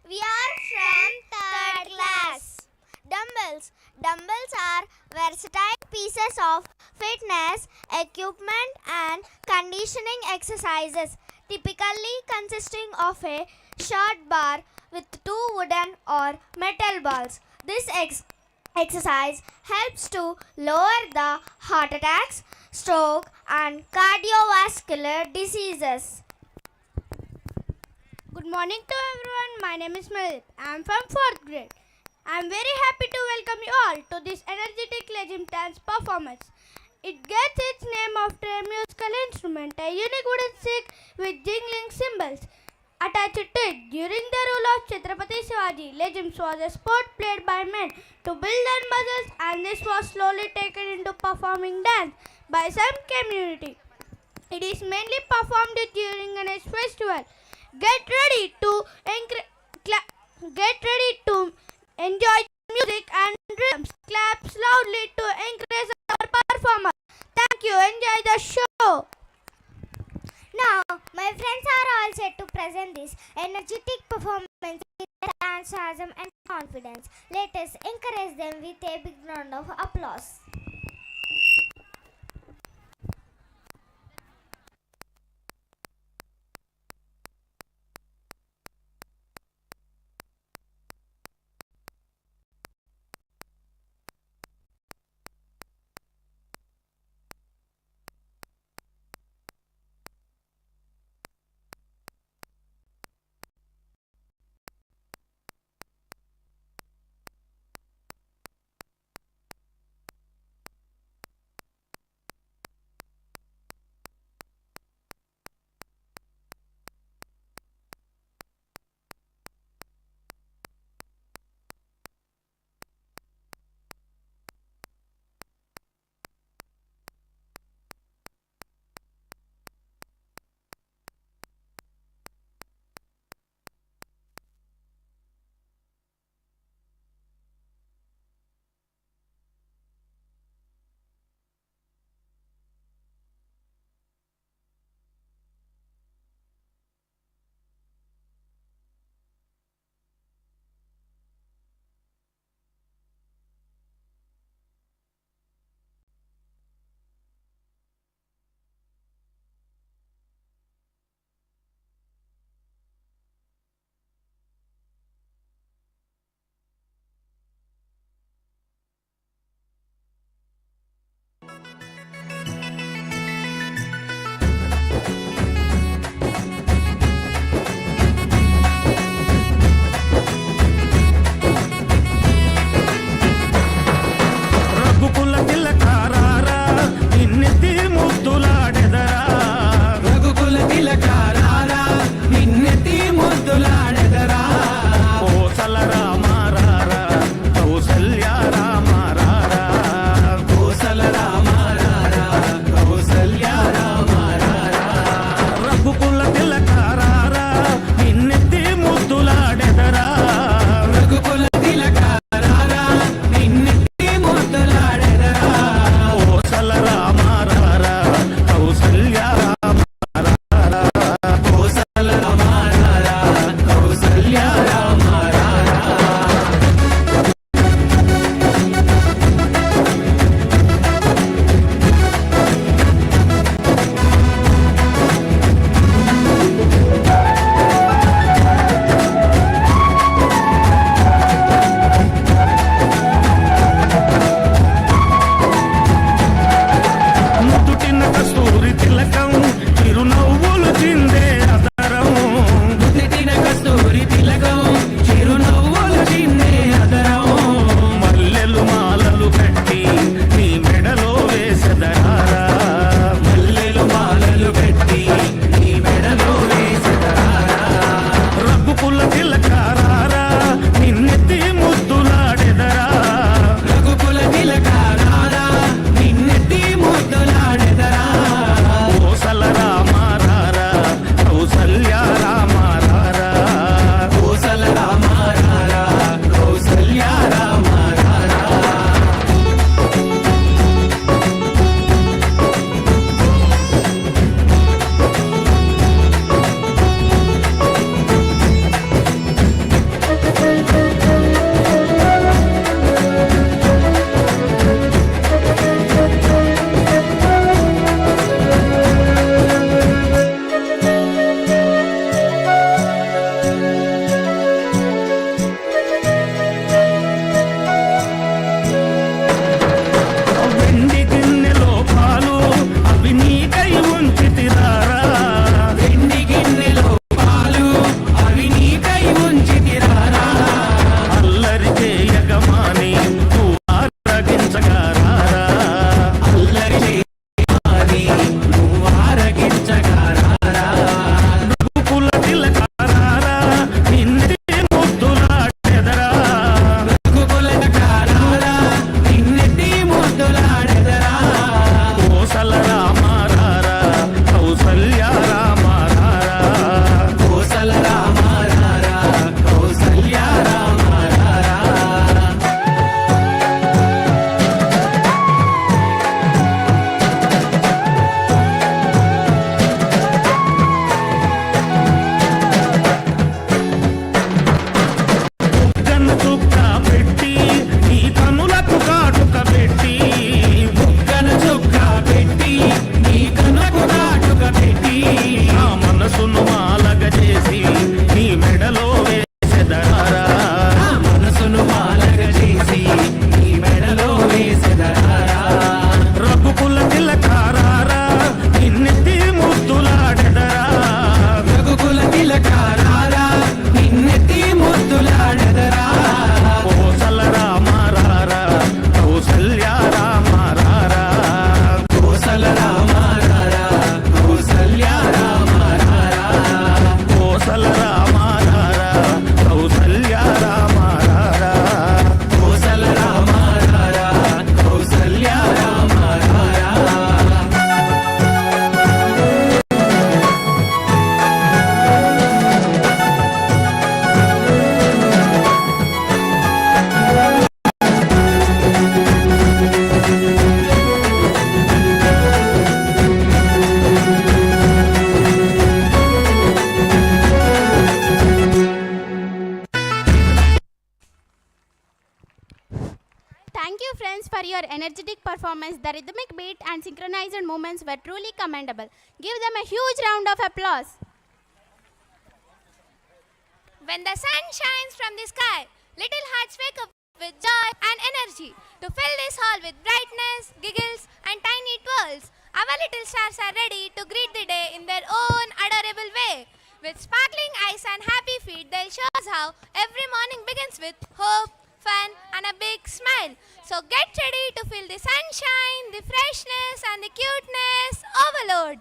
We are from third class. Dumbbells. Dumbbells are versatile pieces of fitness equipment and conditioning exercises, typically consisting of a short bar with two wooden or metal balls. This exercise helps to lower the heart attacks, stroke, and cardiovascular diseases. Good morning to everyone. My name is Melith. I am from 4th grade. I am very happy to welcome you all to this energetic legend dance performance. It gets its name after a musical instrument, a unique wooden stick with jingling cymbals attached to it. During the rule of Chhatrapati Shivaji, legims was a sport played by men to build their muscles, and this was slowly taken into performing dance by some community. It is mainly performed during Ganesh festival. Get ready to enjoy music and rhythms. Claps loudly to encourage our performers. Thank you. Enjoy the show. Now, my friends are all set to present this energetic performance with enthusiasm and confidence. Let us encourage them with a big round of applause. పలచగా రారా అల్లరి చేయాలి నువ్వు ఆరగించగా రారా రఘుకుల తిలక రారా నిన్నెత్తి ముద్దులాడెదరా రఘుకుల తిలక రారా నిన్నెత్తి ముద్దులాడెదరా కోసల రామ రారా కౌసల్య రామ రారా కోసల రామ రారా కౌసల్య రామ రారా బుగ్గన చుక్క పెట్టి నీ కనులకు కాటుక పెట్టి బుగ్గన చుక్క పెట్టి నీ కనులకు కాటుక పెట్టి నా మనసును మాలగ చేసి నీ మెడలో వేసెదరారా నా మనసును మాలగ చేసి నీ మెడలో వేసెదరారా రఘుకుల తిలకారారా నిన్నెత్తి ముద్దులాడెదరా రఘుకుల తిలకారారా నిన్నెత్తి ముద్దులాడెదరా కోసల రామ రారా కౌసల్య రామ రారా కోసల రామ రారా కౌసల్య రామ రారా కోసల రామ రారా కౌసల్య రామ రారా కోసల రామ రారా కౌసల్య రామ రారా Thank you, friends, for your energetic performance. The rhythmic beat and synchronized movements were truly commendable. Give them a huge round of applause. When the sun shines from the sky, little hearts wake up with joy and energy to fill this hall with brightness, giggles, and tiny twirls. Our little stars are ready to greet the day in their own adorable way. With sparkling eyes and happy feet, they'll show us how every morning begins with hope, fun, and a big smile. So get ready to feel the sunshine, the freshness, and the cuteness overload.